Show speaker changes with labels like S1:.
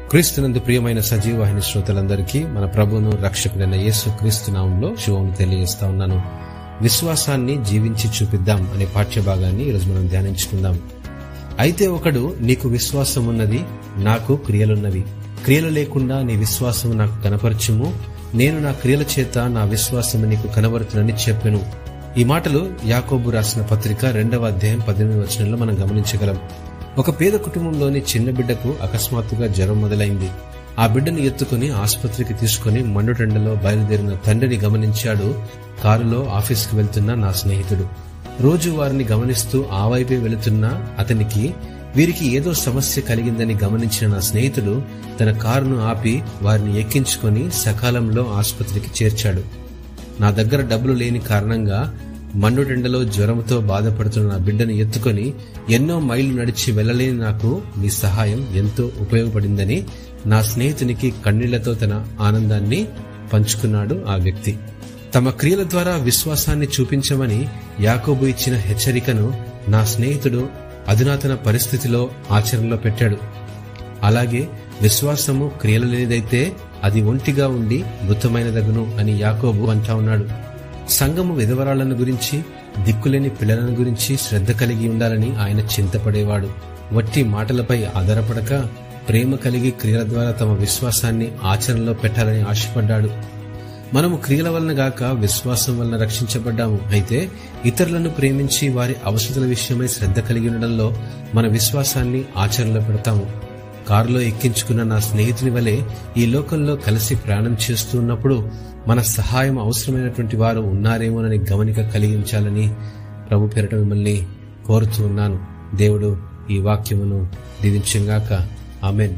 S1: క్రీస్తునందు ప్రియమైన సజీవవాహిని శ్రోతలందరికీ మన ప్రభువును రక్షకుడైన యేసు క్రీస్తు నామంలో శుభం తెలియజేస్తా ఉన్నాను. విశ్వాసాన్ని జీవించి చూపిద్దాం అనే పాఠ్యభాగాన్ని ఈరోజు మనం ధ్యానించుకుందాం. అయితే ఒకడు, నీకు విశ్వాసం ఉన్నది, నాకు క్రియలున్నవి, క్రియలు లేకుండా నీ విశ్వాసం నాకు కనపరచుము, నేను నా క్రియల చేత నా విశ్వాసము నీకు కనబరుతునని చెప్పెను. ఈ మాటలు యాకోబు రాసిన పత్రిక 2వ అధ్యాయం 18వ వచనంలో మనం గమనించగలం. ఒక పేద కుటుంబంలోని చిన్న బిడ్డకు అకస్మాత్తుగా జ్వరం మొదలైంది. ఆ బిడ్డను ఎత్తుకుని ఆసుపత్రికి తీసుకుని మండుటెండలో బయలుదేరిన తండ్రిని గమనించాడు కారులో ఆఫీసుకు వెళ్తున్న నా స్నేహితుడు. రోజు వారిని గమనిస్తూ ఆ వైపే వెళుతున్న అతనికి వీరికి ఏదో సమస్య కలిగిందని గమనించిన నా స్నేహితుడు తన కారును ఆపి వారిని ఎక్కించుకొని సకాలంలో ఆసుపత్రికి చేర్చాడు. నా దగ్గర డబ్బులు లేని కారణంగా మండుటెండలో జ్వరంతో బాధపడుతున్న నా బిడ్డను ఎత్తుకొని ఎన్నో మైళ్లు నడిచి వెళ్లలేని నాకు నీ సహాయం ఎంతో ఉపయోగపడిందని నా స్నేహితునికి కన్నీళ్లతో తన ఆనందాన్ని పంచుకున్నాడు ఆ వ్యక్తి. తమ క్రియల ద్వారా విశ్వాసాన్ని చూపించమని యాకోబు ఇచ్చిన హెచ్చరికను నా స్నేహితుడు అధునాతన పరిస్థితిలో ఆచరణలో పెట్టాడు. అలాగే విశ్వాసము క్రియలు లేనిదైతే అది ఒంటిగా ఉండి మృతమైనదగును అని యాకోబు అంటా ఉన్నాడు. సంఘము విధవరాళ్లను గురించి, దిక్కులేని పిల్లలను గురించి శ్రద్ధ కలిగి ఉండాలని ఆయన చింతపడేవాడు. వట్టి మాటలపై ఆధారపడక ప్రేమ కలిగి క్రియల ద్వారా తమ విశ్వాసాన్ని ఆచరణలో పెట్టాలని ఆశపడ్డాడు. మనము క్రియల వలన గాక విశ్వాసం వలన రక్షించబడ్డాము. అయితే ఇతరులను ప్రేమించి వారి అవసరతల విషయమై శ్రద్ధ కలిగి ఉండడంలో మన విశ్వాసాన్ని ఆచరణలో పెడతాము. కారులో ఎక్కించుకున్న నా స్నేహితుని వలె ఈ లోకంలో కలిసి ప్రయాణం చేస్తూ ఉన్నప్పుడు మన సహాయం అవసరమైనటువంటి వారు ఉన్నారేమోనని గమనిక కలిగించాలని ప్రభు పేరిట మిమ్మల్ని కోరుతూ ఉన్నాను. దేవుడు ఈ వాక్యమును దీవించుగాక. ఆమేన్.